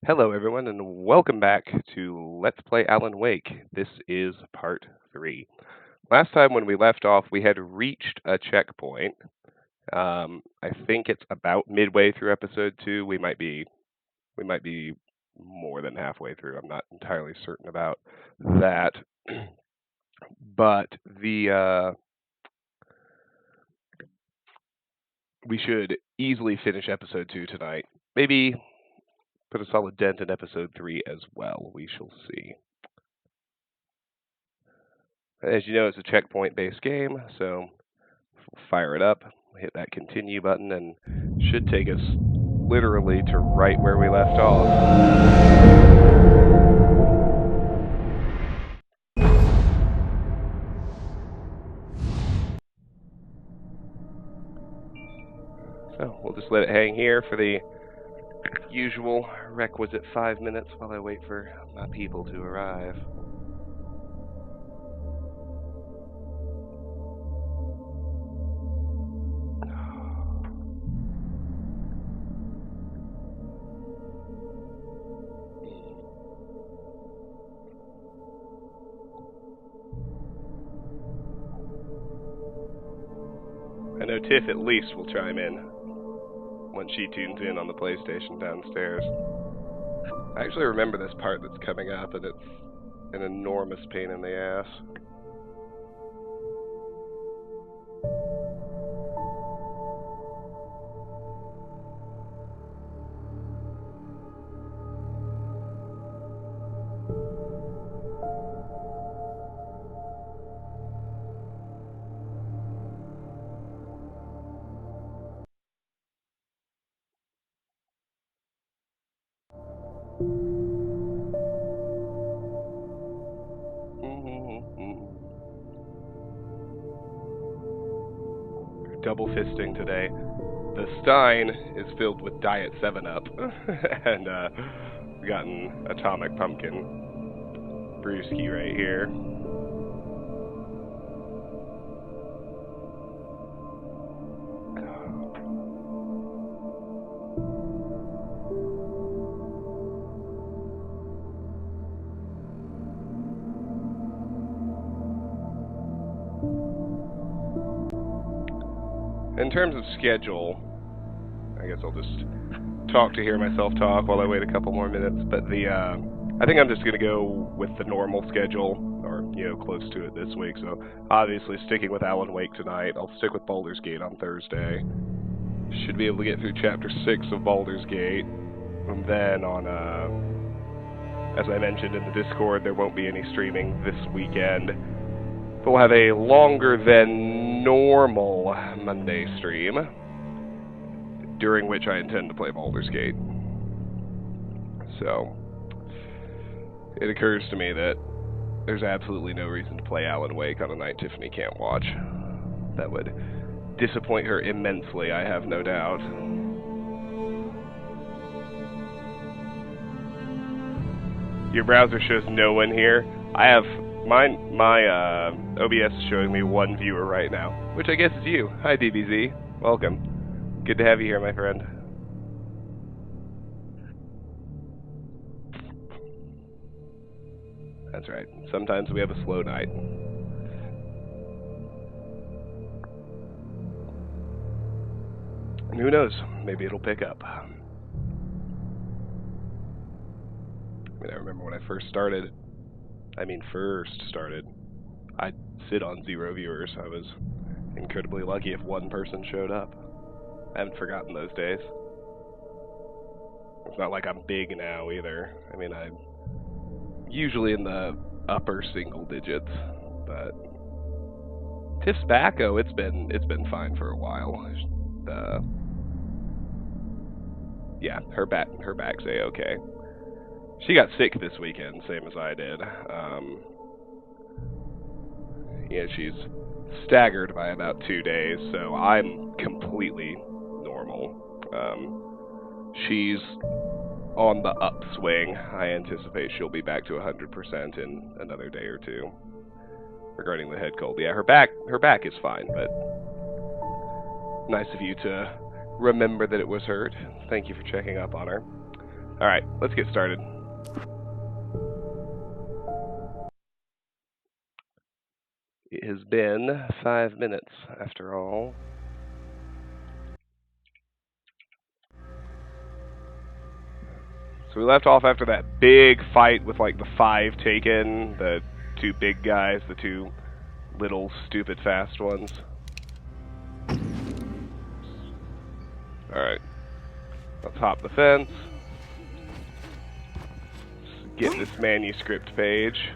Hello, everyone, and welcome back to Let's Play Alan Wake. This is part 3. Last time when we left off, we had reached a checkpoint. I think it's about midway through episode 2. We might be more than halfway through. I'm not entirely certain about that. But we should easily finish episode 2 tonight. Maybe put a solid dent in episode 3 as well. We shall see. As you know, it's a checkpoint-based game, so we'll fire it up, hit that continue button, and should take us literally to right where we left off. So we'll just let it hang here for the usual requisite 5 minutes while I wait for my people to arrive. I know Tiff at least will chime in when she tunes in on the PlayStation downstairs. I actually remember this part that's coming up, and it's an enormous pain in the ass. Double fisting today. The Stein is filled with Diet 7-Up, and we've gotten Atomic Pumpkin brewski right here. In terms of schedule, I guess I'll just talk to hear myself talk while I wait a couple more minutes, but I think I'm just going to go with the normal schedule, or, close to it this week, so obviously sticking with Alan Wake tonight. I'll stick with Baldur's Gate on Thursday. Should be able to get through Chapter 6 of Baldur's Gate, and then on, as I mentioned in the Discord, there won't be any streaming this weekend. We'll have a longer than normal Monday stream, during which I intend to play Baldur's Gate. So, it occurs to me that there's absolutely no reason to play Alan Wake on a night Tiffany can't watch. That would disappoint her immensely, I have no doubt. Your browser shows no one here. I have my OBS is showing me one viewer right now, which I guess is you. Hi, DBZ. Welcome. Good to have you here, my friend. That's right. Sometimes we have a slow night. And who knows? Maybe it'll pick up. I mean, I remember when I first started, I'd sit on 0 viewers. I was incredibly lucky if one person showed up. I haven't forgotten those days. It's not like I'm big now either. I mean, I'm usually in the upper single digits, but Tiff's back. Oh, it's been fine for a while. Yeah, her back's A-okay. She got sick this weekend, same as I did. She's staggered by about 2 days, so I'm completely normal. She's on the upswing. I anticipate she'll be back to 100% in another day or two. Regarding the head cold, yeah, her back is fine, but nice of you to remember that it was hurt. Thank you for checking up on her. Alright, let's get started. It has been 5 minutes, after all. So we left off after that big fight with, like, the 5 Taken, the 2 big guys, the 2 little, stupid, fast ones. Alright. Let's hop the fence. Let's get this manuscript page.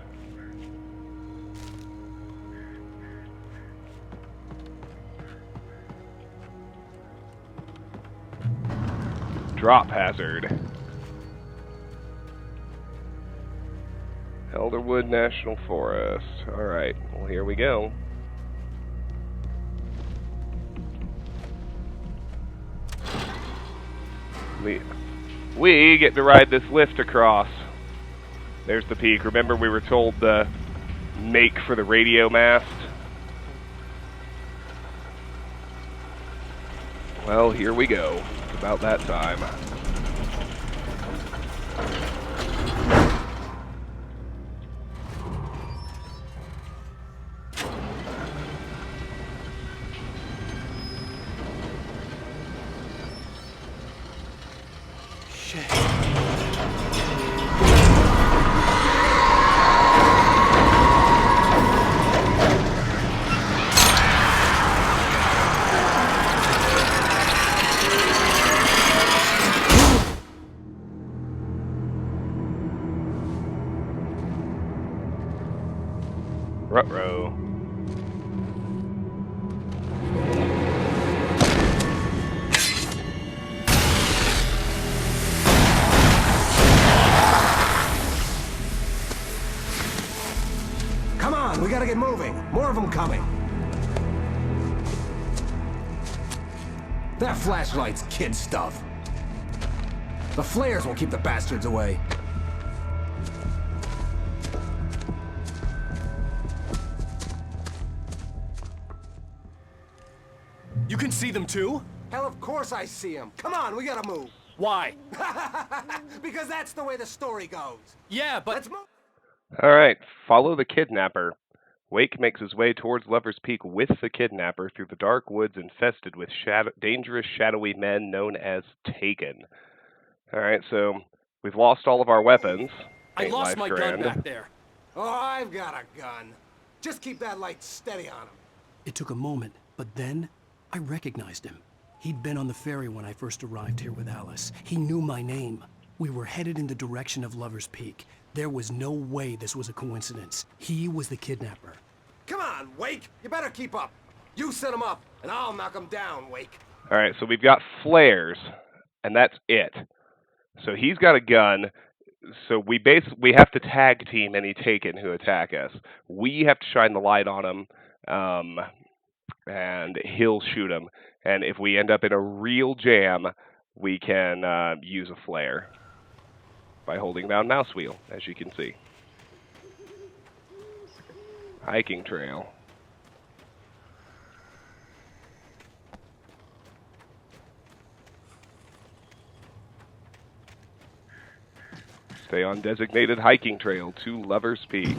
Drop hazard. Elderwood National Forest. Alright, well here we go. We get to ride this lift across. There's the peak. Remember we were told to make for the radio mast? Well, here we go. It's about that time. Ruh-roh. Come on, we gotta get moving. More of them coming. That flashlight's kid stuff. The flares will keep the bastards away. You can see them too? Hell, of course I see them. Come on, we gotta move. Why? Because that's the way the story goes. Yeah, but... Let's move. Alright, follow the kidnapper. Wake makes his way towards Lover's Peak with the kidnapper through the dark woods infested with dangerous, shadowy men known as Taken. Alright, so we've lost all of our weapons. I Ain't lost life my grand. gun back there. Oh, I've got a gun. Just keep that light steady on him. It took a moment, but then I recognized him. He'd been on the ferry when I first arrived here with Alice. He knew my name. We were headed in the direction of Lover's Peak. There was no way this was a coincidence. He was the kidnapper. Come on, Wake. You better keep up. You set him up, and I'll knock him down, Wake. Alright, so we've got flares, and that's it. So he's got a gun, so we have to tag team any Taken who attack us. We have to shine the light on him, and he'll shoot him. And if we end up in a real jam, we can use a flare by holding down mouse wheel, as you can see. Hiking trail. Stay on designated hiking trail to Lover's Peak.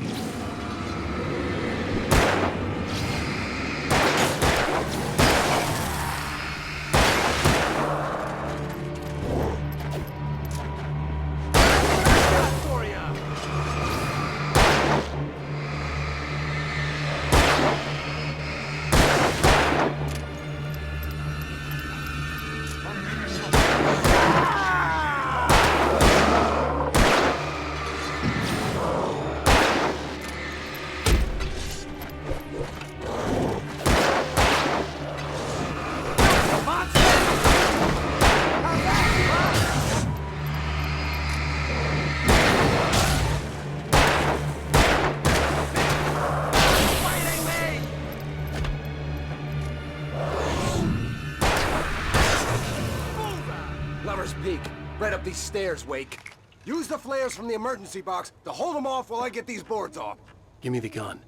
Lover's Peak. Right up these stairs, Wake. Use the flares from the emergency box to hold them off while I get these boards off. Give me the gun.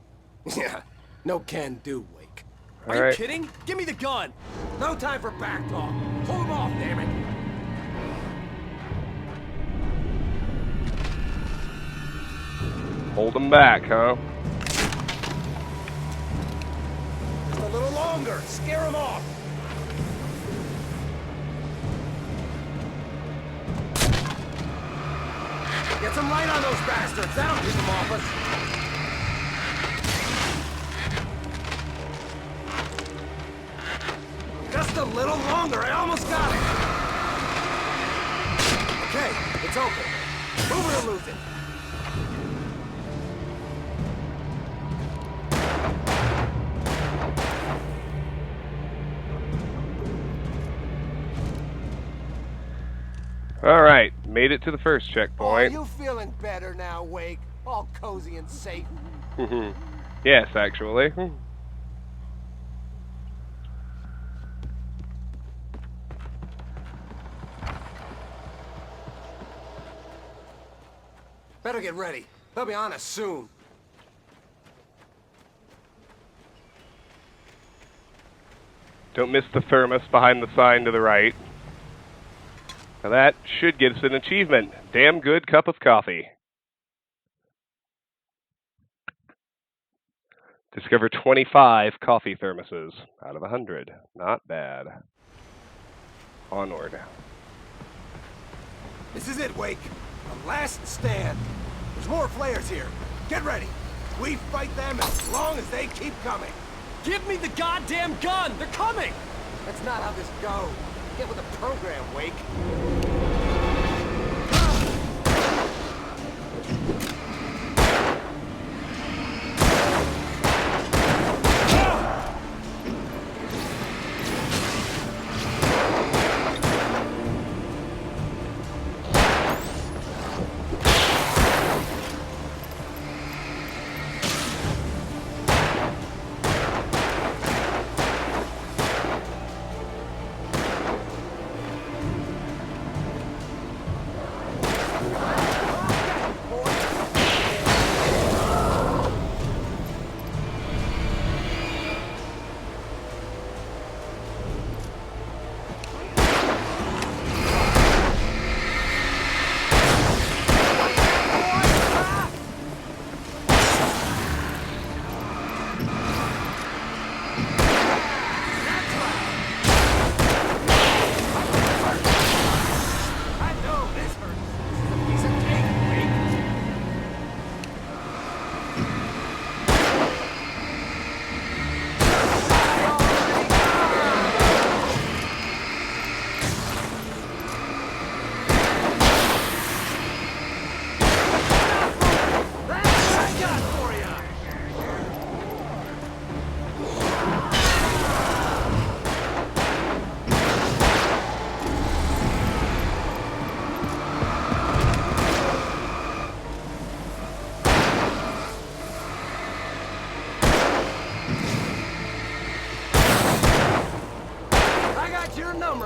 Yeah, no can do, Wake. Are you kidding? Give me the gun! No time for back talk. Hold them off, damn it. Hold them back, huh? Just a little longer. Scare them off. Get some light on those bastards. That'll keep them off us. Just a little longer. I almost got it. Okay, it's open. Move it or lose it. Alright, made it to the first Oh, checkpoint. you feeling better now, Wake? All cozy and safe. Yes, actually. Better get ready. They'll be on us soon. Don't miss the thermos behind the sign to the right. Now that should get us an achievement. Damn good cup of coffee. Discover 25 coffee thermoses out of 100. Not bad. Onward. This is it, Wake. The last stand. There's more flares here. Get ready. We fight them as long as they keep coming. Give me the goddamn gun! They're coming! That's not how this goes. Get with the program, Wake.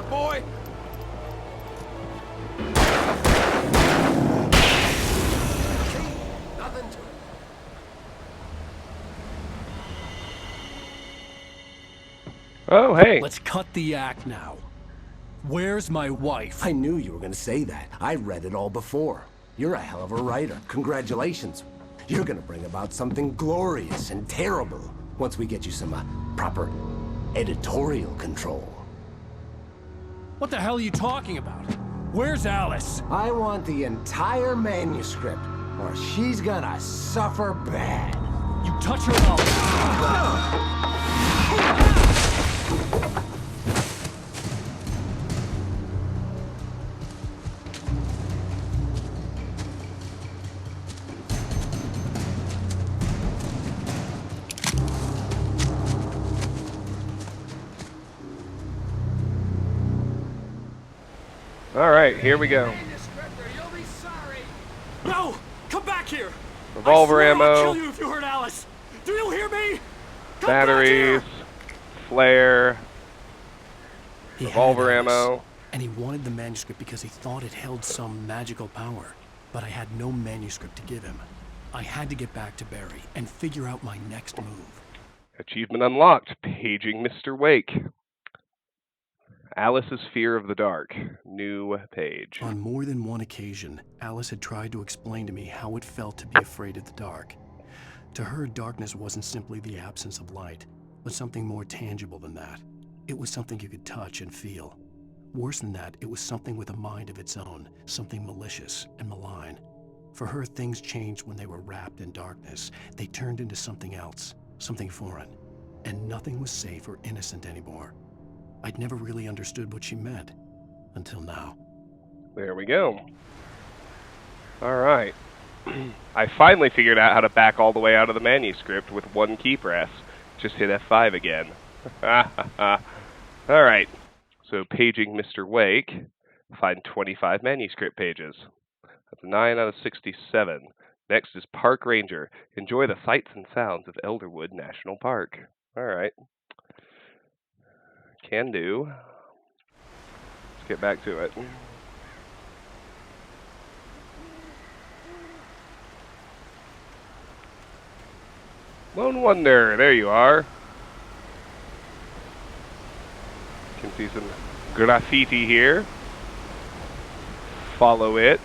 Boy! Nothing to it. Oh, hey. Let's cut the act now. Where's my wife? I knew you were gonna say that. I read it all before. You're a hell of a writer. Congratulations. You're gonna bring about something glorious and terrible once we get you some proper editorial control. What the hell are you talking about? Where's Alice? I want the entire manuscript, or she's gonna suffer bad. You touch her up. All right, here we go. No! Come back here! Revolver I swear I'll ammo, kill you if you hurt Alice! Do you hear me? Come batteries, back flare, He had revolver Alice, ammo. and he wanted the manuscript because he thought it held some magical power. But I had no manuscript to give him. I had to get back to Barry and figure out my next move. Achievement unlocked. Paging Mr. Wake. Alice's Fear of the Dark. New page. On more than one occasion, Alice had tried to explain to me how it felt to be afraid of the dark. To her, darkness wasn't simply the absence of light, but something more tangible than that. It was something you could touch and feel. Worse than that, it was something with a mind of its own, something malicious and malign. For her, things changed when they were wrapped in darkness. They turned into something else, something foreign, and nothing was safe or innocent anymore. I'd never really understood what she meant, until now. There we go. Alright. I finally figured out how to back all the way out of the manuscript with one key press. Just hit F5 again. Alright. So, paging Mr. Wake. Find 25 manuscript pages. That's 9 out of 67. Next is Park Ranger. Enjoy the sights and sounds of Elderwood National Park. Alright. Can do. Let's get back to it. Lone Wonder, there you are. You can see some graffiti here. Follow it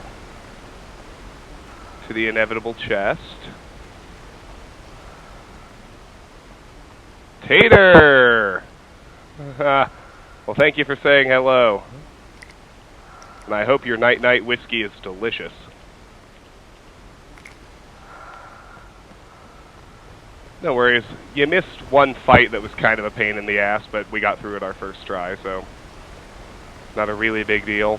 to the inevitable chest. Tater! Well, thank you for saying hello. And I hope your night-night whiskey is delicious. No worries. You missed one fight that was kind of a pain in the ass, but we got through it our first try, so not a really big deal.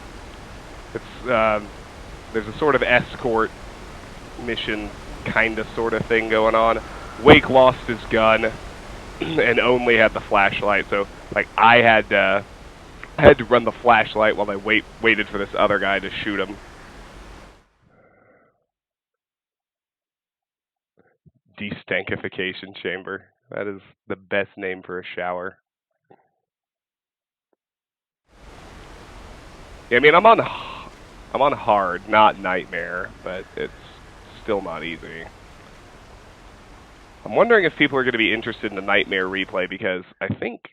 It's there's a sort of escort mission kind of sort of thing going on. Wake lost his gun and only had the flashlight, so like I had to run the flashlight while I waited for this other guy to shoot him. Destankification chamber. That is the best name for a shower. Yeah, I mean, I'm on hard, not nightmare, but it's still not easy. I'm wondering if people are going to be interested in the nightmare replay because I think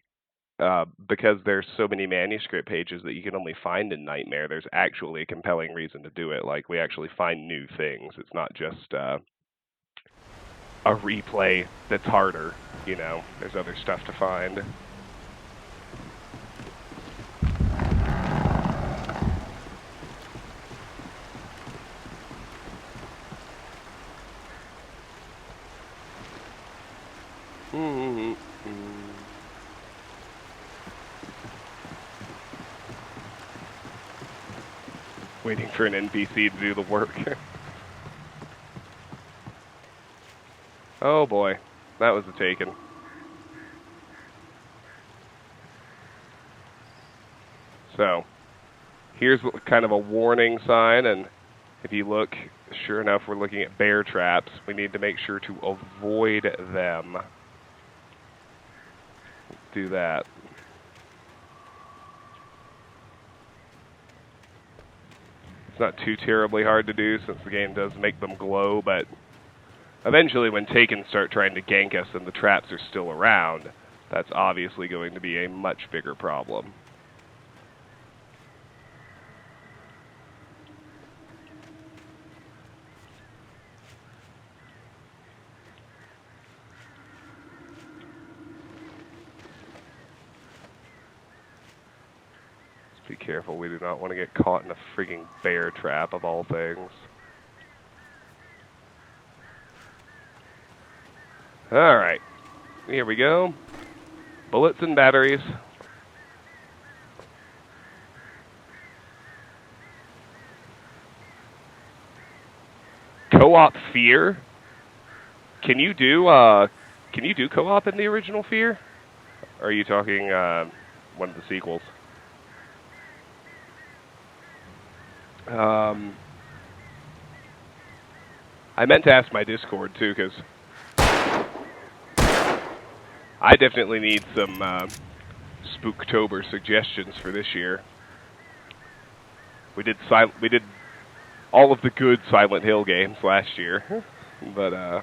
because there's so many manuscript pages that you can only find in Nightmare, there's actually a compelling reason to do it. Like, we actually find new things. It's not just a replay that's harder, you know. There's other stuff to find. Waiting for an NPC to do the work. Oh boy, that was a taken. So, here's kind of a warning sign, and if you look, sure enough, we're looking at bear traps. We need to make sure to avoid them. Let's do that. It's not too terribly hard to do since the game does make them glow, but eventually when Taken start trying to gank us and the traps are still around, that's obviously going to be a much bigger problem. Be careful, we do not want to get caught in a frigging bear trap of all things. Alright, here we go. Bullets and batteries. Co-op Fear? Can you do co-op in the original Fear? Or are you talking one of the sequels? I meant to ask my Discord too, because I definitely need some Spooktober suggestions for this year. We did all of the good Silent Hill games last year, but all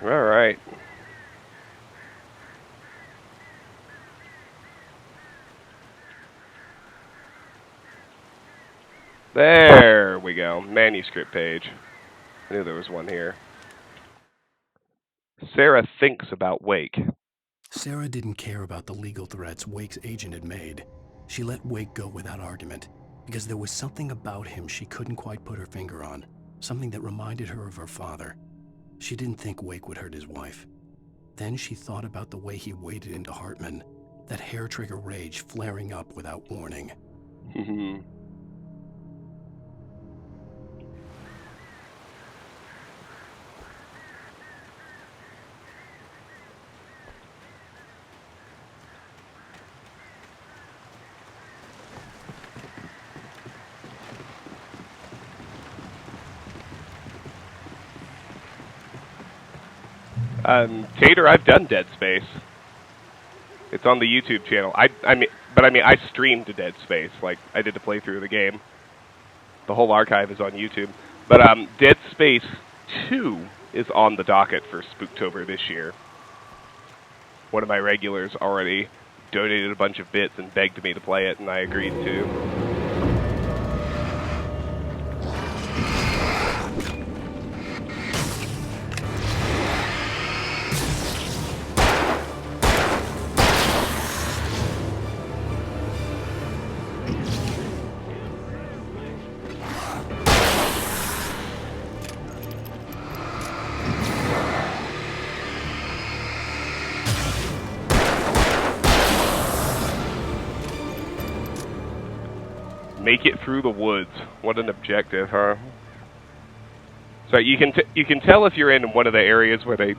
right. There we go. Manuscript page. I knew there was one here. Sarah thinks about Wake. Sarah didn't care about the legal threats Wake's agent had made. She let Wake go without argument, because there was something about him she couldn't quite put her finger on, something that reminded her of her father. She didn't think Wake would hurt his wife. Then she thought about the way he waded into Hartman, that hair-trigger rage flaring up without warning. Tater, I've done Dead Space. It's on the YouTube channel. I mean, I streamed Dead Space. Like, I did the playthrough of the game. The whole archive is on YouTube. But Dead Space 2 is on the docket for Spooktober this year. One of my regulars already donated a bunch of bits and begged me to play it, and I agreed to. Make it through the woods. What an objective, huh? So you can tell if you're in one of the areas where they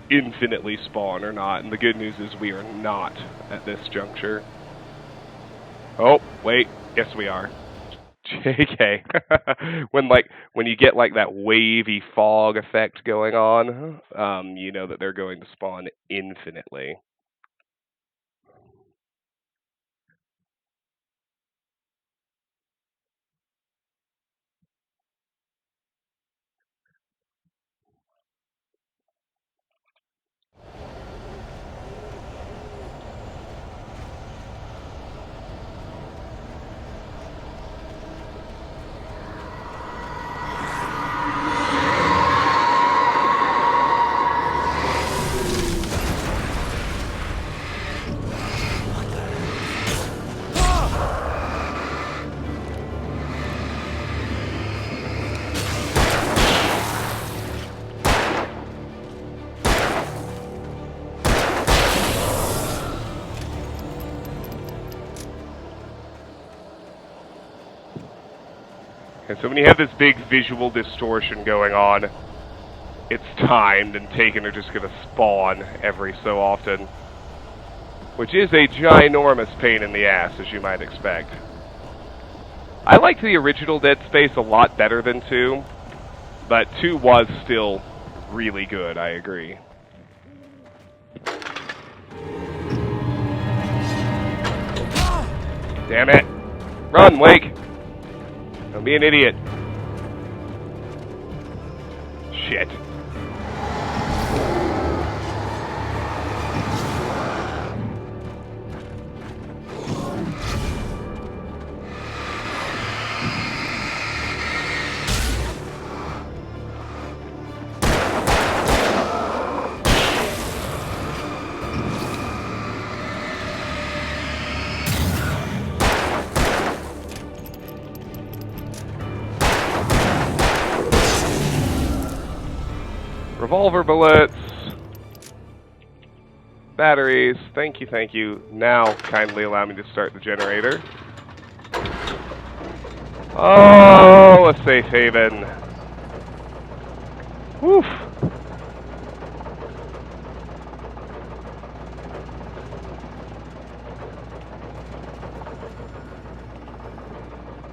infinitely spawn or not. And the good news is we are not at this juncture. Oh, wait. Yes, we are. JK. when you get like that wavy fog effect going on, you know that they're going to spawn infinitely. And so when you have this big visual distortion going on, it's timed and Taken are just going to spawn every so often. Which is a ginormous pain in the ass, as you might expect. I liked the original Dead Space a lot better than 2, but 2 was still really good, I agree. Damn it! Run, Wake! Don't be an idiot. Shit. Revolver bullets. Batteries. Thank you, thank you. Now, kindly allow me to start the generator. Oh, a safe haven. Woof.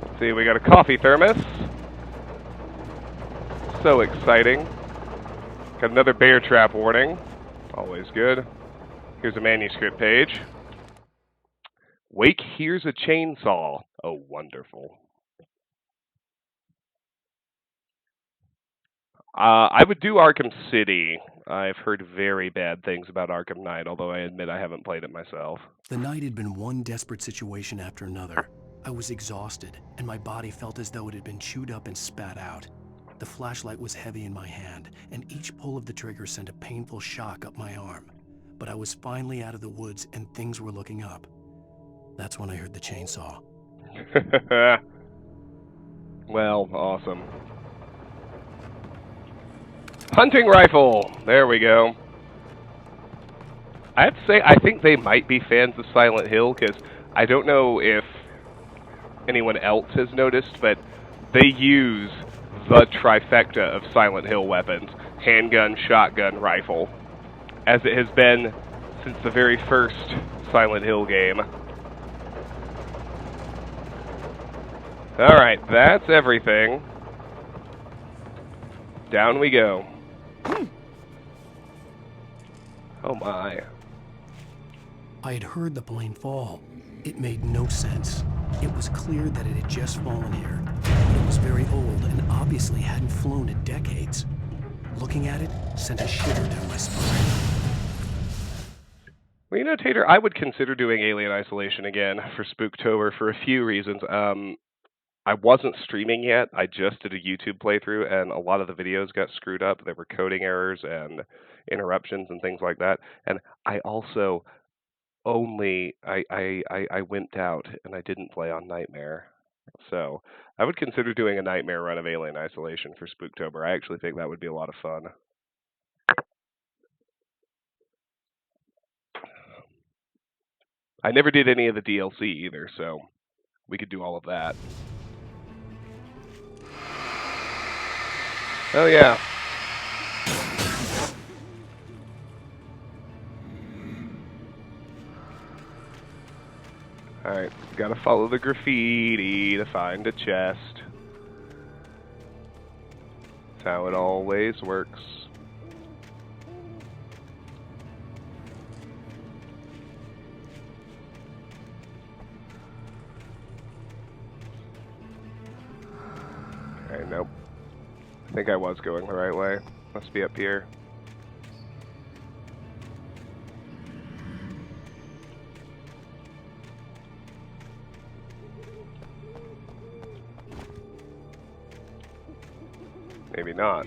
Let's see, we got a coffee thermos. So exciting. Got another bear trap warning. Always good. Here's a manuscript page. Wake hears a chainsaw. Oh, wonderful. I would do Arkham City. I've heard very bad things about Arkham Knight, although I admit I haven't played it myself. The night had been one desperate situation after another. I was exhausted, and my body felt as though it had been chewed up and spat out. The flashlight was heavy in my hand, and each pull of the trigger sent a painful shock up my arm. But I was finally out of the woods, and things were looking up. That's when I heard the chainsaw. Well, awesome. Hunting rifle! There we go. I have to say, I think they might be fans of Silent Hill, because I don't know if anyone else has noticed, but they use the trifecta of Silent Hill weapons: handgun, shotgun, rifle, as it has been since the very first Silent Hill game. Alright, that's everything. Down we go. Oh my. I had heard the plane fall. It made no sense. It was clear that it had just fallen here. It was very old and obviously hadn't flown in decades. Looking at it sent a shiver down my spine. Well, you know, Tater, I would consider doing Alien Isolation again for Spooktober for a few reasons. I wasn't streaming yet. I just did a YouTube playthrough, and a lot of the videos got screwed up. There were coding errors and interruptions and things like that. And I also only I wimped out and I didn't play on Nightmare. So I would consider doing a Nightmare run of Alien Isolation for Spooktober. I actually think that would be a lot of fun. I never did any of the DLC either, so we could do all of that. Oh yeah. Alright, gotta follow the graffiti to find a chest. That's how it always works. Okay, nope. I think I was going the right way. Must be up here. Maybe not.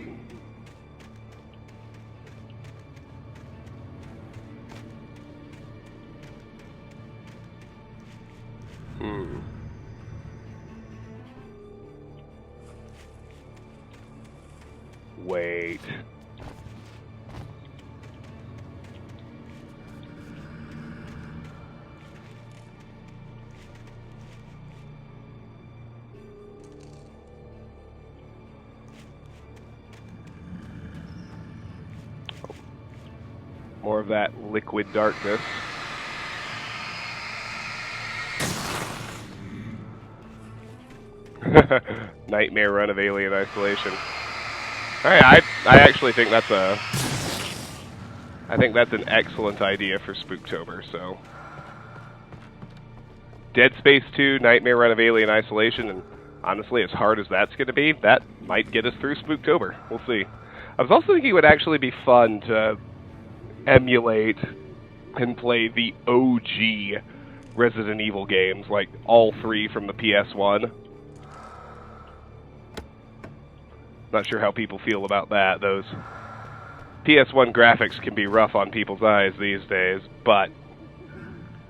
Wait. More of that liquid darkness. Nightmare run of Alien Isolation. Alright, I actually think that's an excellent idea for Spooktober, so. Dead Space 2, Nightmare run of Alien Isolation, and honestly, as hard as that's going to be, that might get us through Spooktober. We'll see. I was also thinking it would actually be fun to emulate and play the OG Resident Evil games, like all three from the PS1. Not sure how people feel about that. Those PS1 graphics can be rough on people's eyes these days, but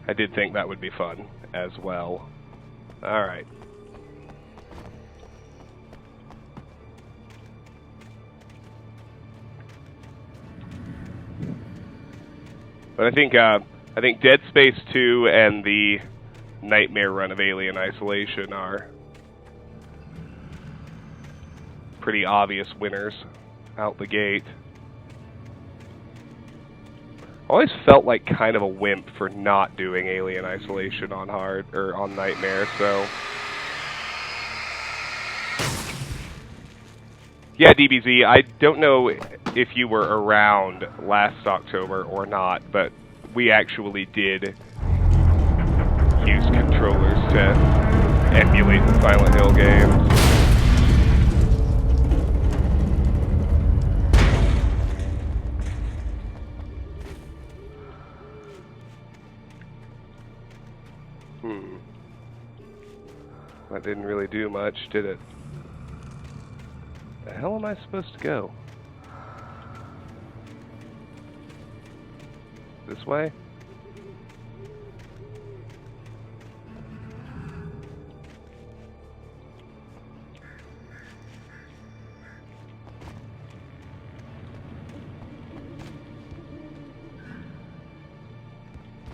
I did think that would be fun as well. Alright. But I think Dead Space 2 and the Nightmare run of Alien Isolation are pretty obvious winners out the gate. I always felt like kind of a wimp for not doing Alien Isolation on hard or on Nightmare, so yeah, DBZ, I don't know if you were around last October or not, but we actually did use controllers to emulate the Silent Hill games. That didn't really do much, did it? The hell am I supposed to go? This way?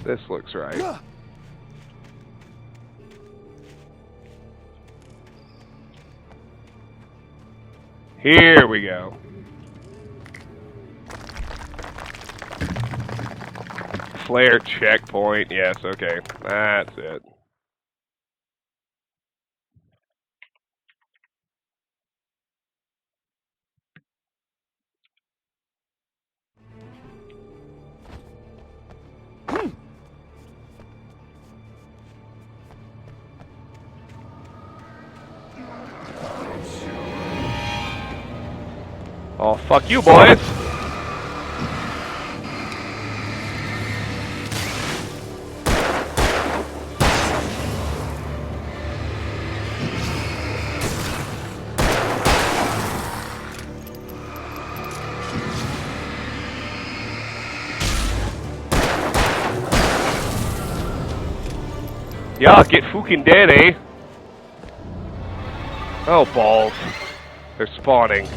This looks right. Here we go. Flare checkpoint. Yes, okay. That's it. Oh, fuck you, boys! Y'all get fucking dead, eh? Oh, balls. They're spawning.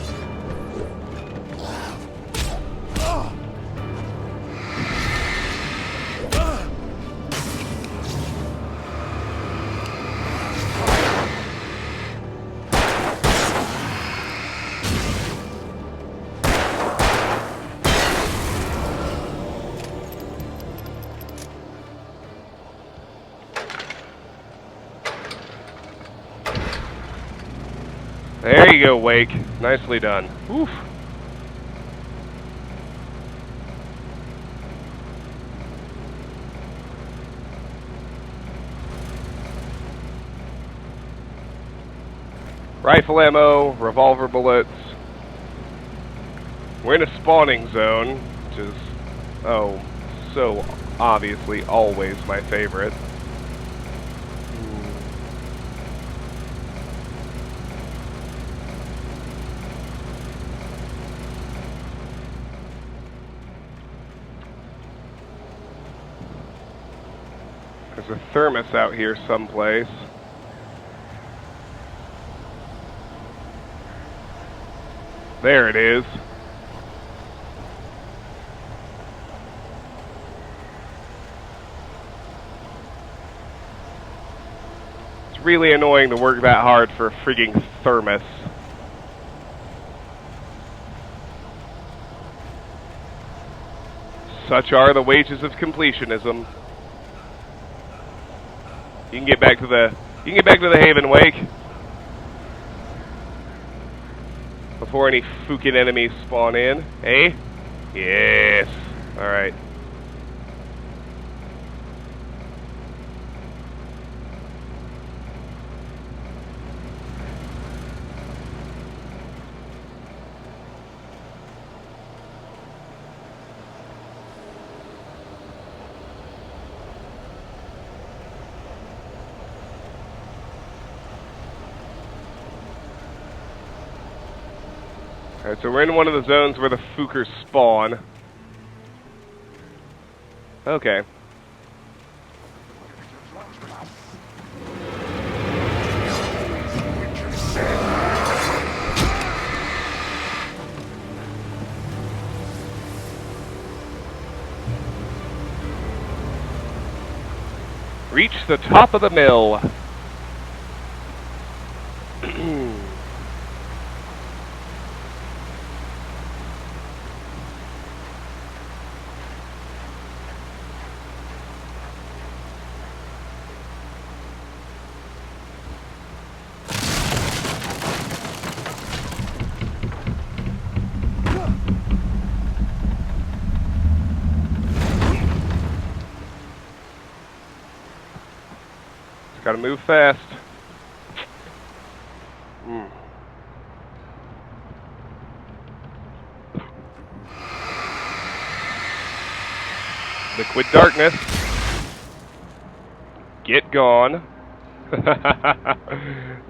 There you go, Wake. Nicely done. Oof. Rifle ammo, revolver bullets. We're in a spawning zone, which is, oh, so obviously always my favorite. There's a thermos out here someplace. There it is. It's really annoying to work that hard for a frigging thermos. Such are the wages of completionism. You can get back to the Haven, Wake. Before any fucking enemies spawn in, eh? Yes. Alright. Alright, so we're in one of the zones where the Fookers spawn. Okay. Reach the top of the mill. Gotta move fast. Liquid darkness. Get gone.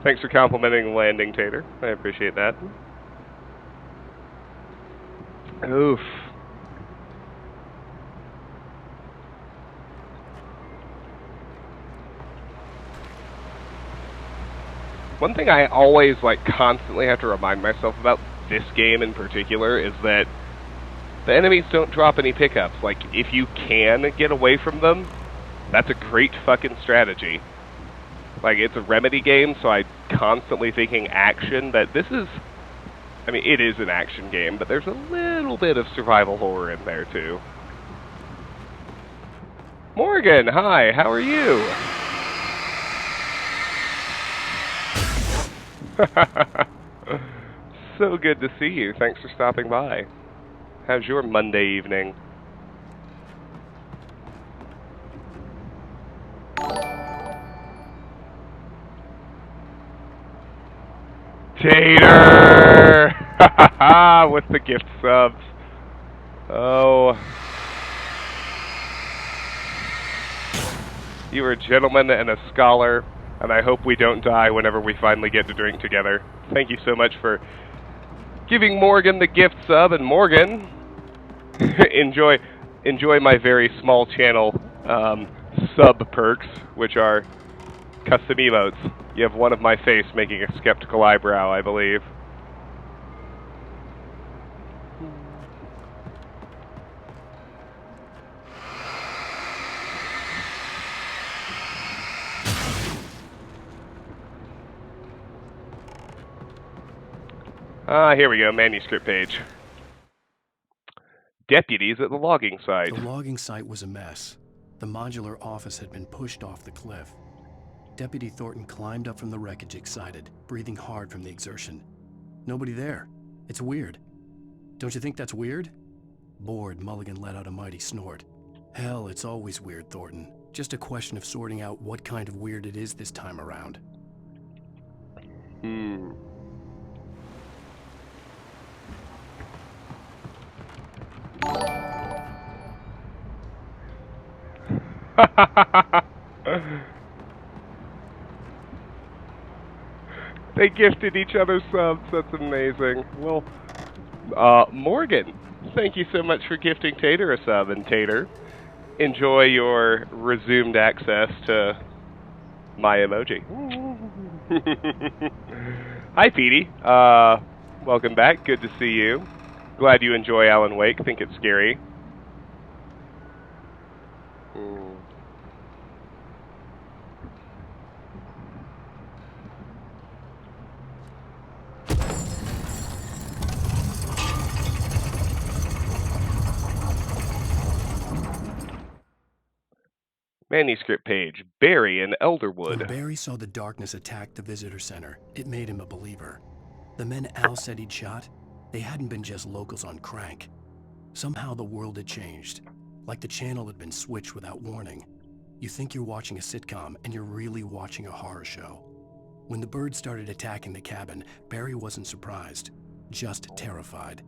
Thanks for complimenting the landing, Tater. I appreciate that. Oof. One thing I always, constantly have to remind myself about this game in particular is that the enemies don't drop any pickups. Like, if you can get away from them, that's a great fucking strategy. Like, it's a Remedy game, so I'm constantly thinking action, but this is... I mean, it is an action game, but there's a little bit of survival horror in there, too. Morgan, hi, how are you? So good to see you. Thanks for stopping by. How's your Monday evening? Tater! With the gift subs. Oh. You are a gentleman and a scholar, and I hope we don't die whenever we finally get to drink together. Thank you so much for giving Morgan the gift sub, and Morgan, enjoy my very small channel sub perks, which are custom emotes. You have one of my face making a skeptical eyebrow, I believe. Here we go, manuscript page. Deputies at the logging site. The logging site was a mess. The modular office had been pushed off the cliff. Deputy Thornton climbed up from the wreckage excited, breathing hard from the exertion. Nobody there. It's weird. Don't you think that's weird? Bored, Mulligan let out a mighty snort. Hell, it's always weird, Thornton. Just a question of sorting out what kind of weird it is this time around. They gifted each other subs. That's amazing. Well, Morgan, thank you so much for gifting Tater a sub, and Tater, enjoy your resumed access to my emoji. Hi, Petey. Welcome back. Good to see you. Glad you enjoy Alan Wake. Think it's scary. Manuscript page, Barry in Elderwood. When Barry saw the darkness attack the visitor center, it made him a believer. The men Al said he'd shot, they hadn't been just locals on crank. Somehow the world had changed, like the channel had been switched without warning. You think you're watching a sitcom, and you're really watching a horror show. When the birds started attacking the cabin, Barry wasn't surprised, just terrified.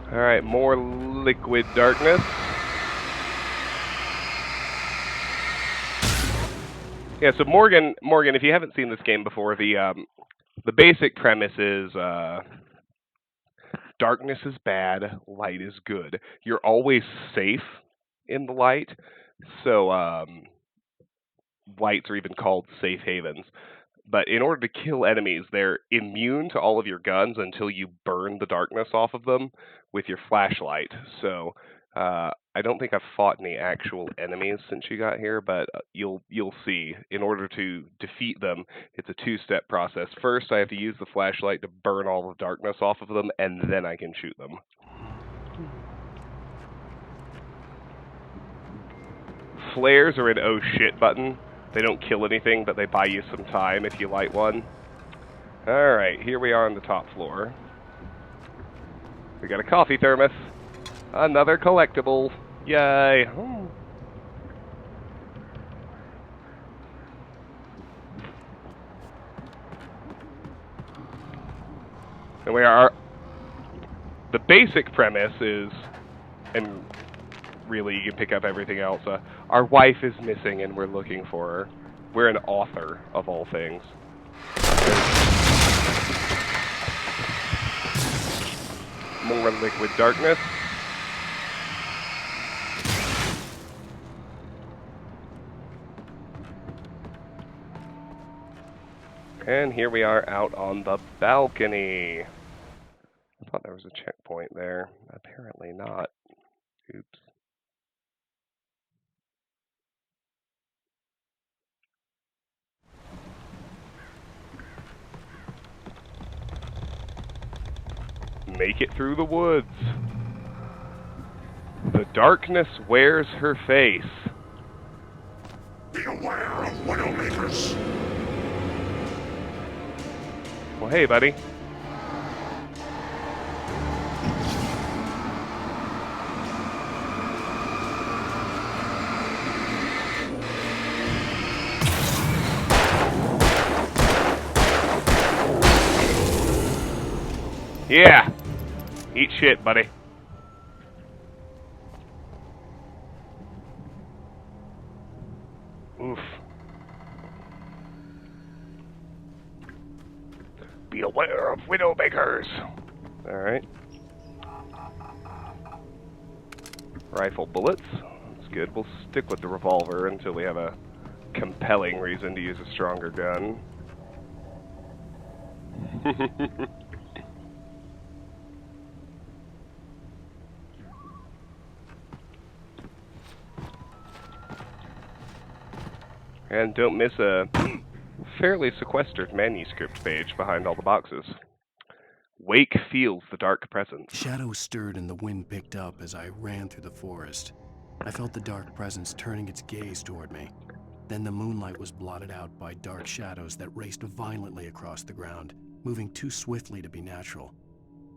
Alright, more liquid darkness. Yeah, so Morgan, if you haven't seen this game before, the basic premise is darkness is bad, light is good. You're always safe in the light, so lights are even called safe havens. But in order to kill enemies, they're immune to all of your guns until you burn the darkness off of them with your flashlight. So I don't think I've fought any actual enemies since you got here, but you'll see. In order to defeat them, it's a two-step process. First, I have to use the flashlight to burn all the darkness off of them, and then I can shoot them. Flares are an oh shit button. They don't kill anything, but they buy you some time if you light one. Alright, here we are on the top floor. We got a coffee thermos. Another collectible. Yay. And we are... The basic premise is... And really, you can pick up everything else. Our wife is missing and we're looking for her. We're an author, of all things. More liquid darkness. And here we are out on the balcony. I thought there was a checkpoint there. Apparently not. Oops. Make it through the woods. The darkness wears her face. Beware of Widowmakers. Well, hey, buddy. Yeah. Eat shit, buddy. Oof. Be aware of Widowmakers. Alright. Rifle bullets. That's good. We'll stick with the revolver until we have a compelling reason to use a stronger gun. And don't miss a fairly sequestered manuscript page behind all the boxes. Wake feels the dark presence. Shadows stirred and the wind picked up as I ran through the forest. I felt the dark presence turning its gaze toward me. Then the moonlight was blotted out by dark shadows that raced violently across the ground, moving too swiftly to be natural.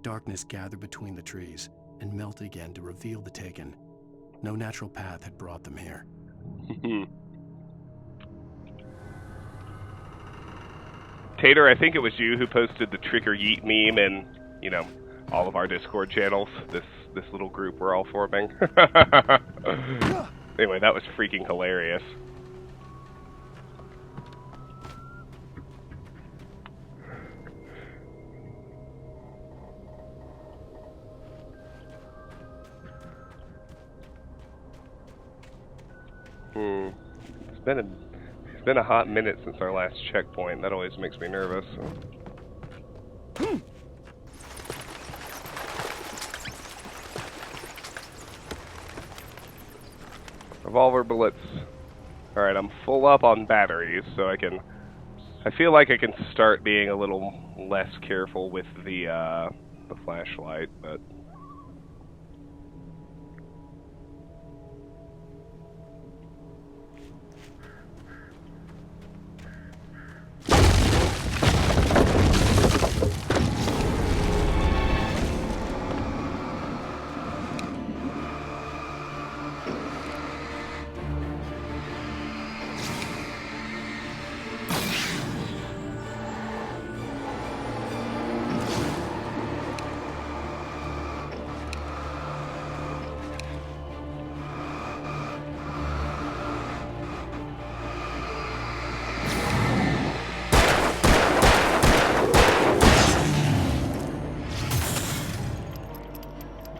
Darkness gathered between the trees and melted again to reveal the Taken. No natural path had brought them here. Tater, I think it was you who posted the Trick or Yeet meme in, you know, all of our Discord channels. This little group we're all forming. Anyway, that was freaking hilarious. It's been a hot minute since our last checkpoint. That always makes me nervous. Revolver bullets. Alright, I'm full up on batteries, so I feel like I can start being a little less careful with the flashlight, but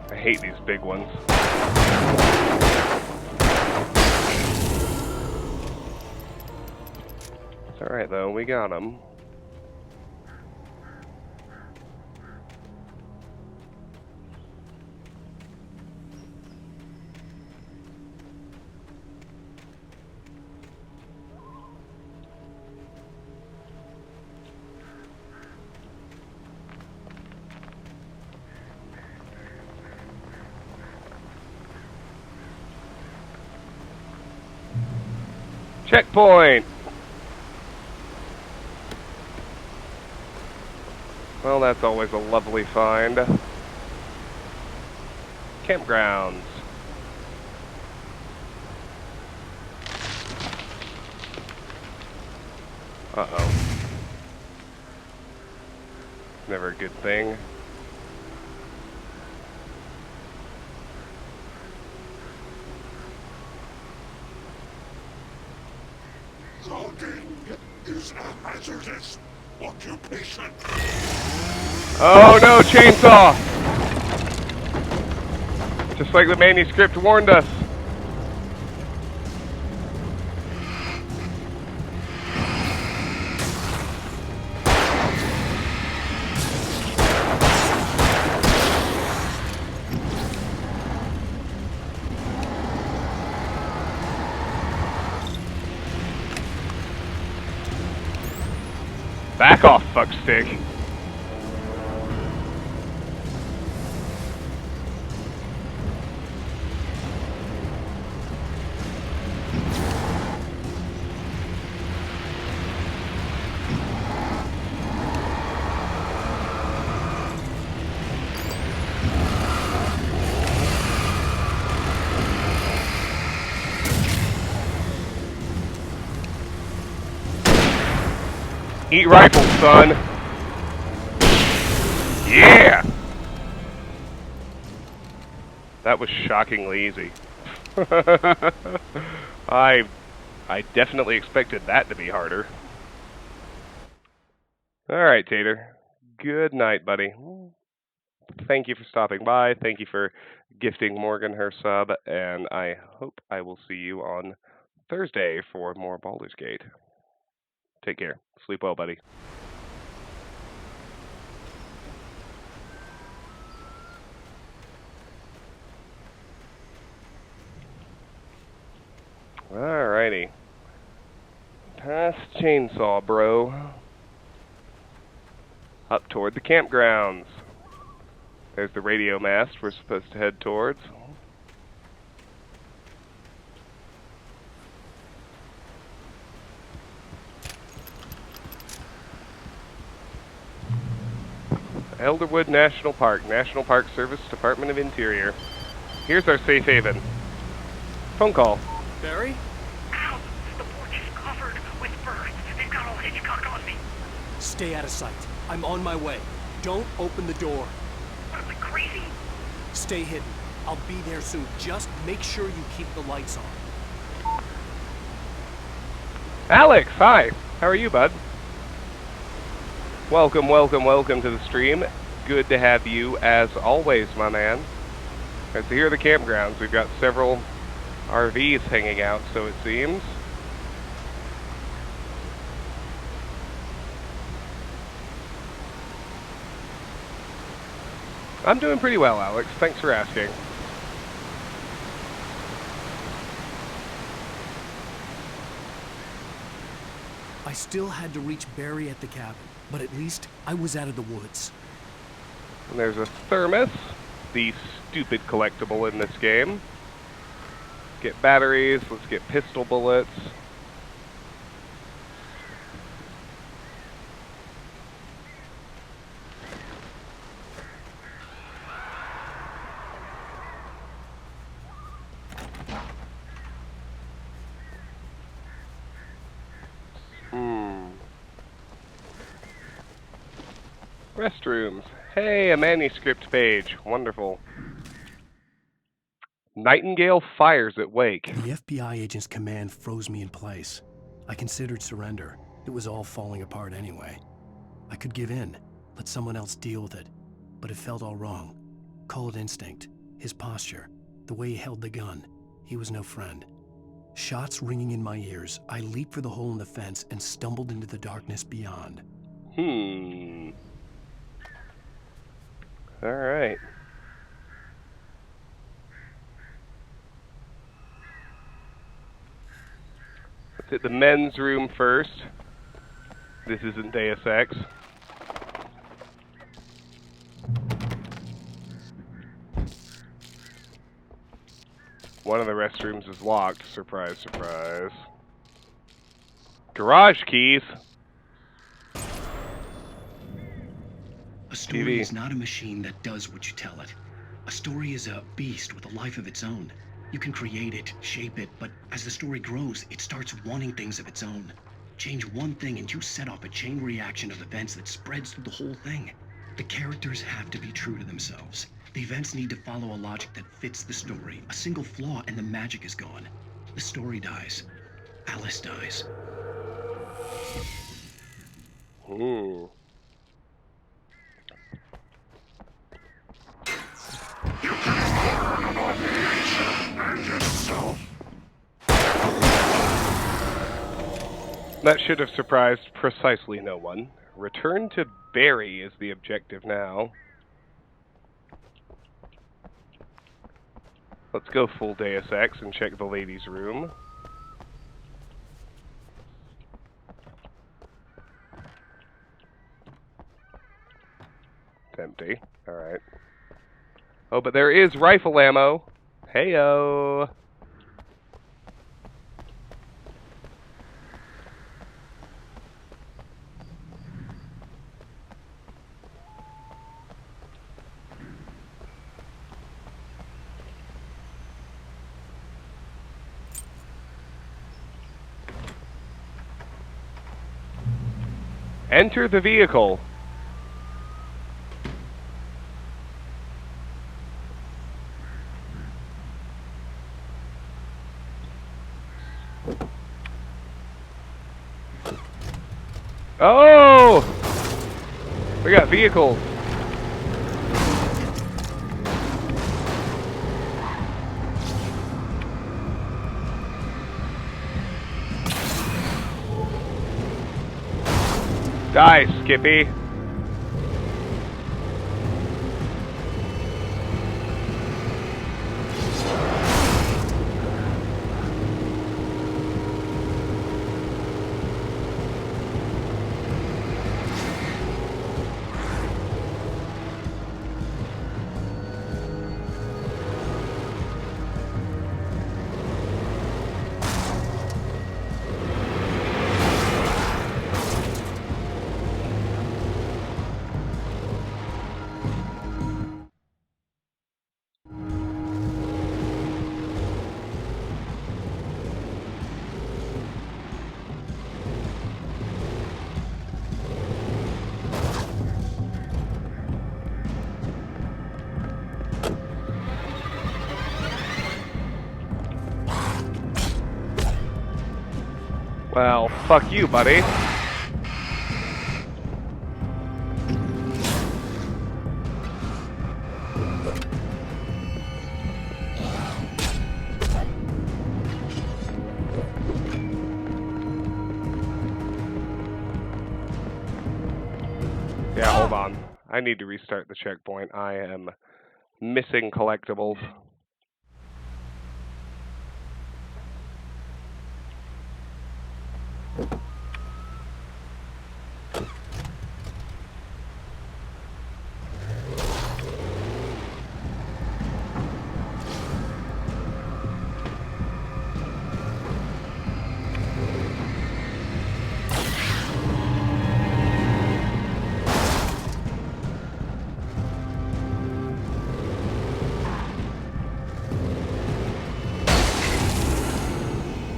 I hate these big ones. It's alright though, we got them. Checkpoint! Well, that's always a lovely find. Campgrounds. Uh-oh. Never a good thing. is a hazardous occupation. Oh no, chainsaw! Just like the manuscript warned us. Back off, fuckstick. Eat rifles, son. Yeah! That was shockingly easy. I definitely expected that to be harder. Alright, Tater. Good night, buddy. Thank you for stopping by. Thank you for gifting Morgan her sub, and I hope I will see you on Thursday for more Baldur's Gate. Take care. Sleep well, buddy. Alrighty. Past chainsaw, bro. Up toward the campgrounds. There's the radio mast we're supposed to head towards. Elderwood National Park, National Park Service, Department of Interior. Here's our safe haven. Phone call. Barry? Ow! The porch is covered with birds. They've got all Hitchcock on me. Stay out of sight. I'm on my way. Don't open the door. What am I, crazy? Stay hidden. I'll be there soon. Just make sure you keep the lights on. Alex, hi. How are you, bud? Welcome, welcome, welcome to the stream. Good to have you, as always, my man. Right, so here are the campgrounds. We've got several RVs hanging out, so it seems. I'm doing pretty well, Alex. Thanks for asking. I still had to reach Barry at the cabin, but at least I was out of the woods. And there's a thermos, the stupid collectible in this game. Get batteries, let's get pistol bullets. Restrooms. Hey, a manuscript page. Wonderful. Nightingale fires at wake. The FBI agent's command froze me in place. I considered surrender. It was all falling apart anyway. I could give in, let someone else deal with it. But it felt all wrong. Call it instinct. His posture. The way he held the gun. He was no friend. Shots ringing in my ears, I leaped for the hole in the fence and stumbled into the darkness beyond. Alright. Let's hit the men's room first. This isn't Deus Ex. One of the restrooms is locked. Surprise, surprise. Garage keys. A story is not a machine that does what you tell it. A story is a beast with a life of its own. You can create it, shape it, but as the story grows, it starts wanting things of its own. Change one thing and you set off a chain reaction of events that spreads through the whole thing. The characters have to be true to themselves. The events need to follow a logic that fits the story. A single flaw and the magic is gone. The story dies. Alice dies. that should have surprised precisely no one. Return to Barry is the objective now. Let's go full Deus Ex and check the ladies' room. It's empty. Alright. Oh, but there is rifle ammo. Heyo. Enter the vehicle. Oh! We got vehicles. Die, Skippy. Well, fuck you, buddy. Yeah, hold on. I need to restart the checkpoint. I am missing collectibles.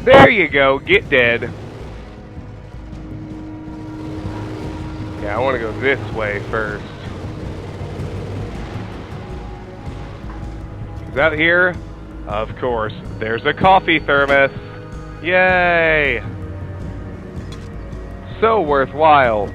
There you go, get dead. Yeah, I want to go this way first. Is that here? Of course. There's a coffee thermos. Yay! So worthwhile.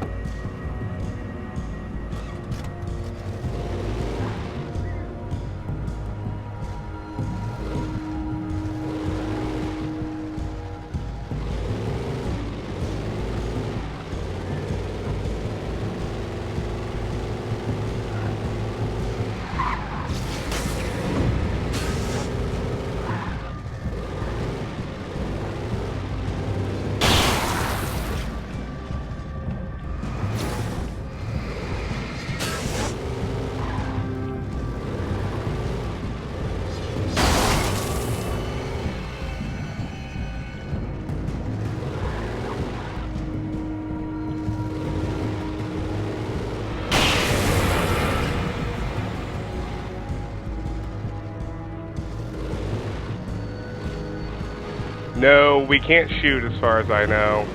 No, we can't shoot as far as I know.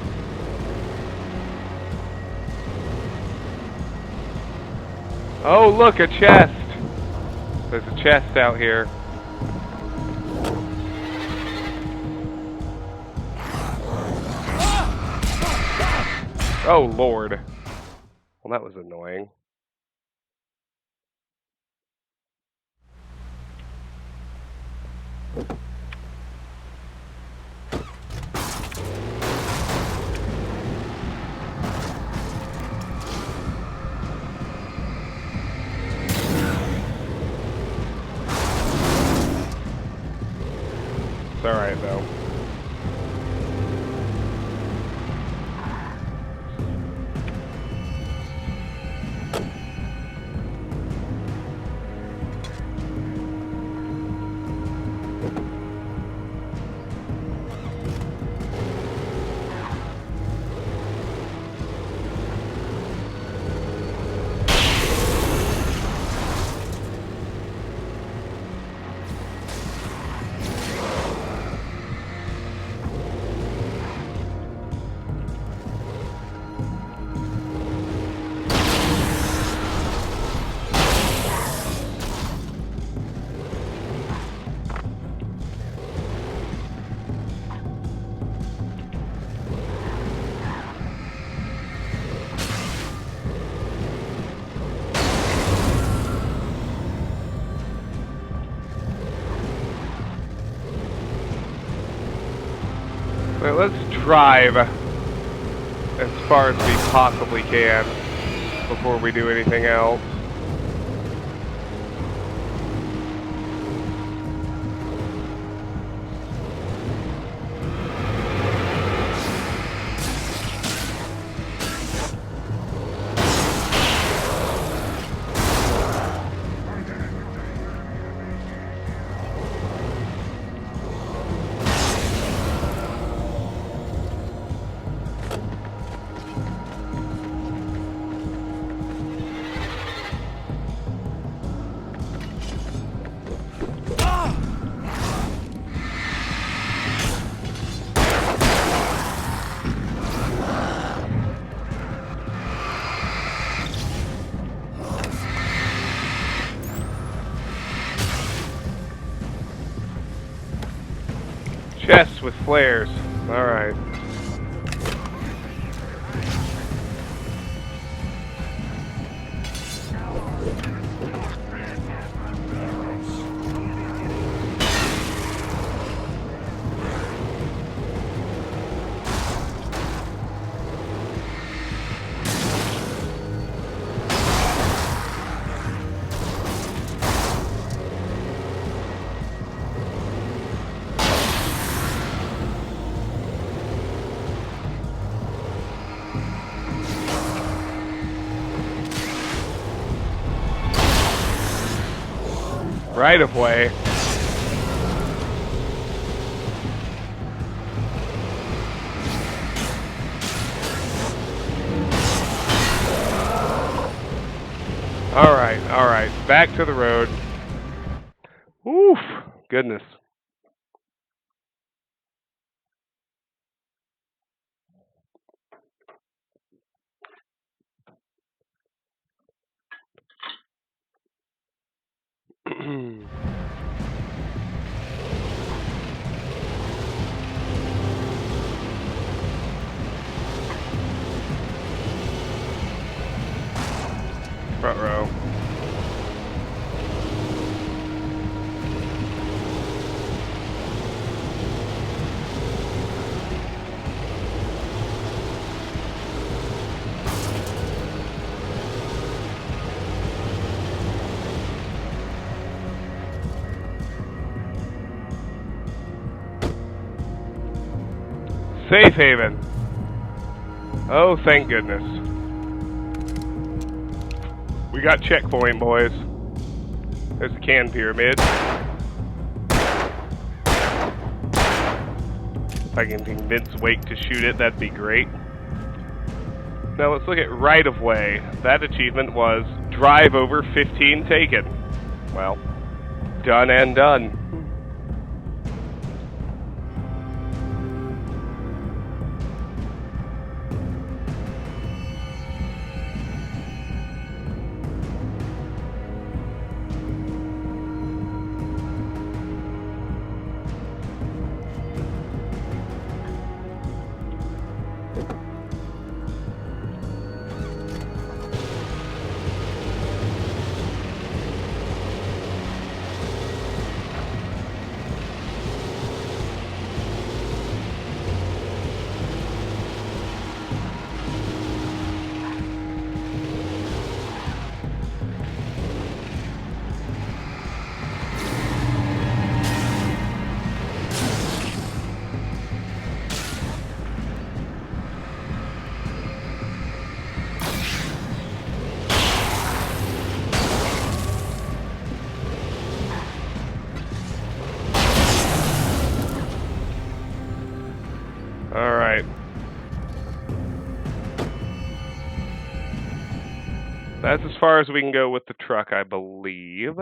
Oh, look, a chest. There's a chest out here. Oh, Lord. Well, that was annoying. drive as far as we possibly can before we do anything else. Chests with flares. Alright. Right of way. All right, back to the road. Oof, goodness. Front row. Safe haven. Oh, thank goodness. We got checkpoint, boys. There's the can pyramid. If I can convince Wake to shoot it, that'd be great. Now let's look at right of way. That achievement was drive over 15 taken. Well, done and done. Alright. That's as far as we can go with the truck, I believe.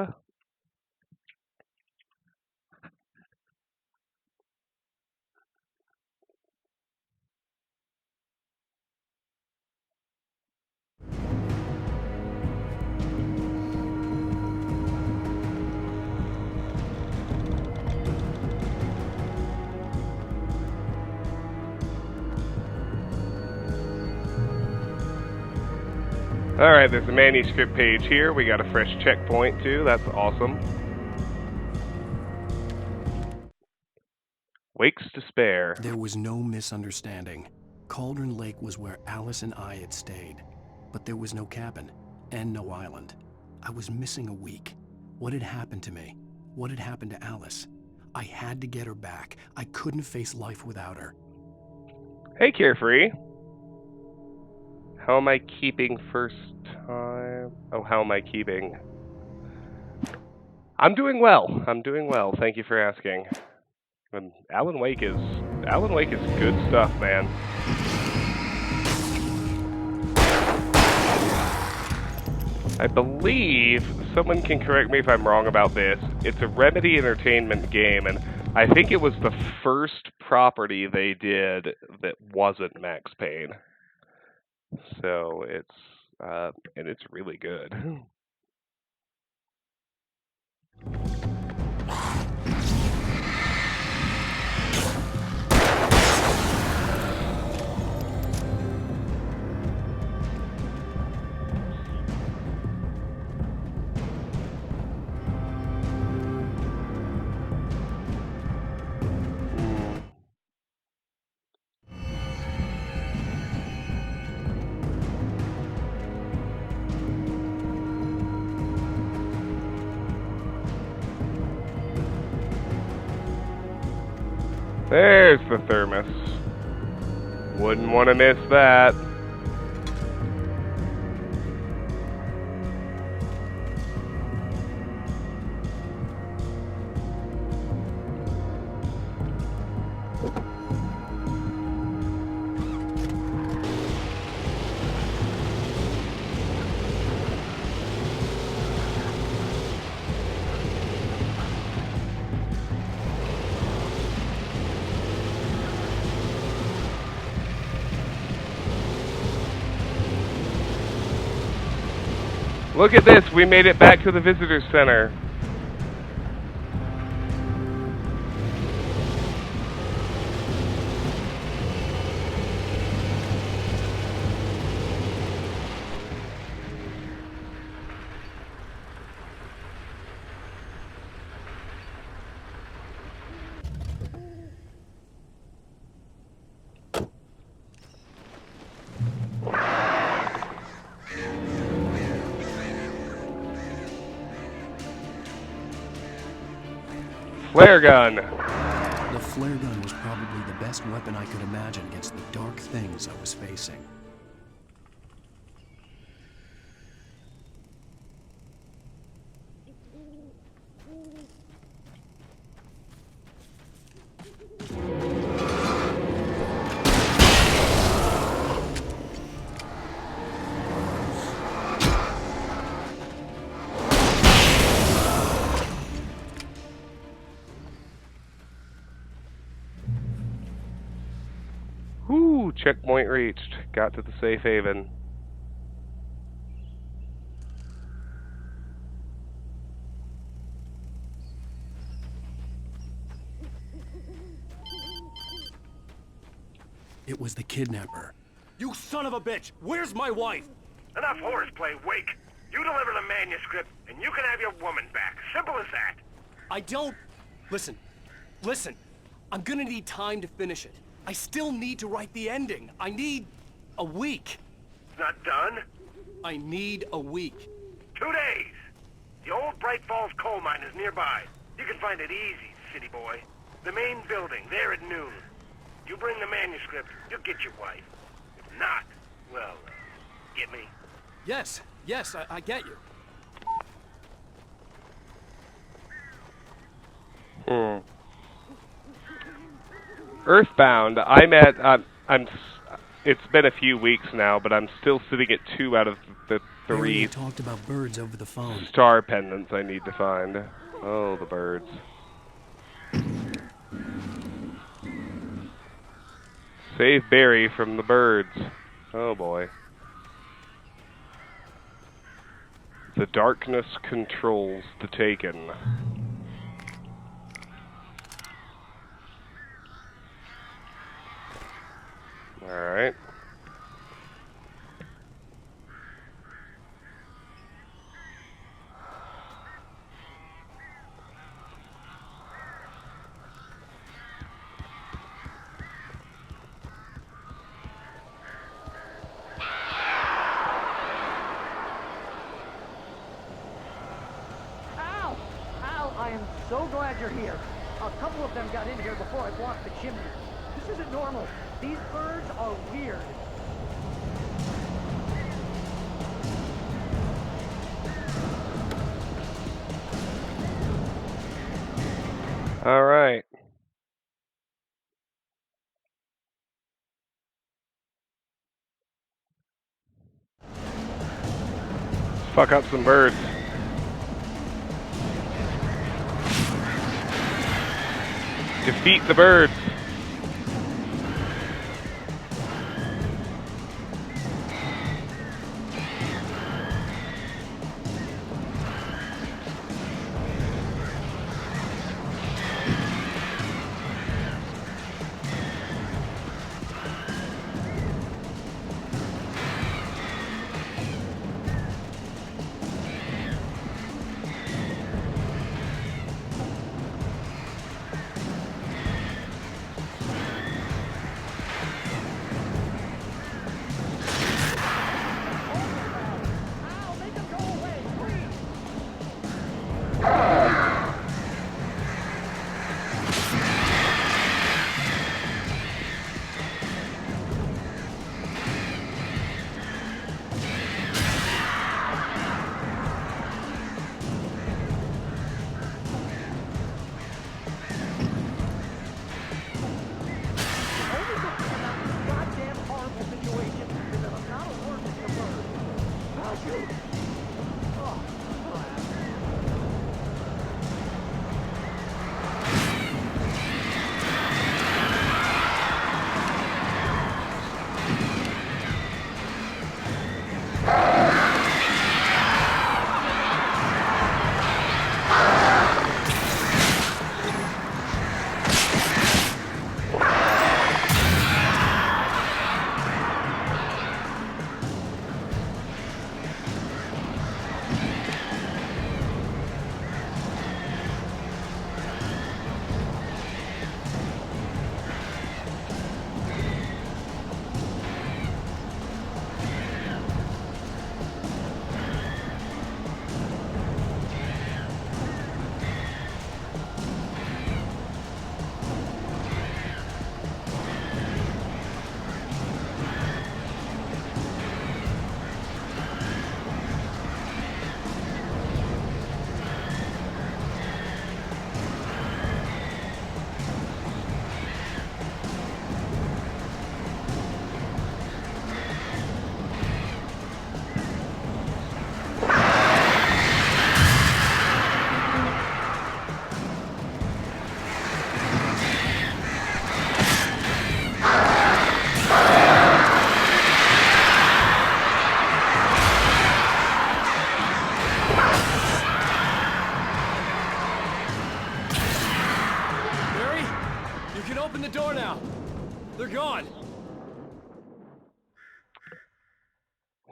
Alright, there's a manuscript page here. We got a fresh checkpoint too. That's awesome. Wakes to spare. There was no misunderstanding. Cauldron Lake was where Alice and I had stayed, but there was no cabin and no island. I was missing a week. What had happened to me? What had happened to Alice? I had to get her back. I couldn't face life without her. Hey, Carefree. How am I keeping first time? Oh, how am I keeping? I'm doing well. I'm doing well. Thank you for asking. And Alan Wake is good stuff, man. I believe, someone can correct me if I'm wrong about this, it's a Remedy Entertainment game, and I think it was the first property they did that wasn't Max Payne. So and it's really good. There's the thermos. Wouldn't want to miss that. Look at this, we made it back to the visitor center. Flare gun. The flare gun was probably the best weapon I could imagine against the dark things I was facing. Whoo, checkpoint reached. Got to the safe haven. It was the kidnapper. You son of a bitch! Where's my wife? Enough horseplay, Wake. You deliver the manuscript, and you can have your woman back. Simple as that. I don't... Listen. I'm gonna need time to finish it. I still need to write the ending. I need a week. Not done? I need a week. 2 days. The old Bright Falls coal mine is nearby. You can find it easy, city boy. The main building, there at noon. You bring the manuscript, you'll get your wife. If not, well, get me? Yes, I get you. Earthbound. It's been a few weeks now, but I'm still sitting at 2 out of the 3 We talked about birds over the phone. star pendants I need to find. Oh, the birds. Save Barry from the birds. Oh boy. The darkness controls the Taken. Alright. glad you're here. A couple of them got in here before I blocked the chimney. This isn't normal. These birds are weird. All right. Fuck up some birds. Defeat the birds.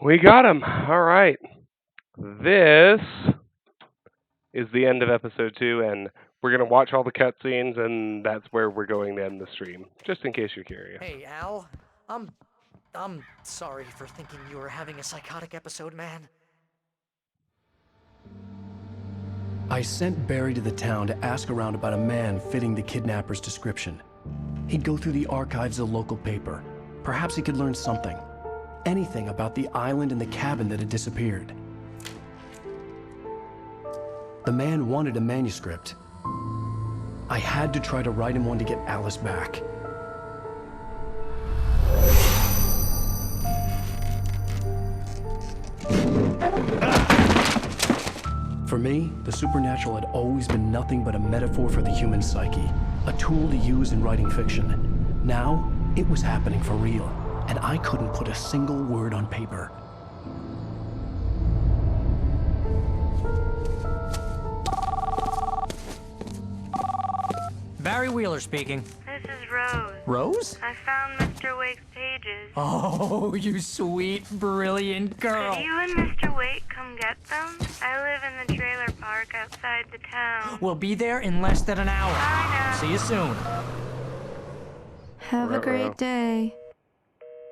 We got him. All right. This is the end of episode 2, and we're going to watch all the cutscenes, and that's where we're going to end the stream, just in case you're curious. Hey, Al. I'm sorry for thinking you were having a psychotic episode, man. I sent Barry to the town to ask around about a man fitting the kidnapper's description. He'd go through the archives of the local paper. Perhaps he could learn something. Anything about the island and the cabin that had disappeared. The man wanted a manuscript. I had to try to write him one to get Alice back. For me, the supernatural had always been nothing but a metaphor for the human psyche, a tool to use in writing fiction. Now, it was happening for real, and I couldn't put a single word on paper. Barry Wheeler speaking. This is Rose. Rose? I found Mr. Wake's pages. Oh, you sweet, brilliant girl. Could you and Mr. Wake come get them? I live in the trailer park outside the town. We'll be there in less than an hour. Bye now. See you soon. Have a great day.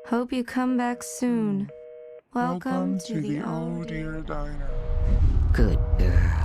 Hope you come back soon. Welcome to the Old Dear Diner. Good girl.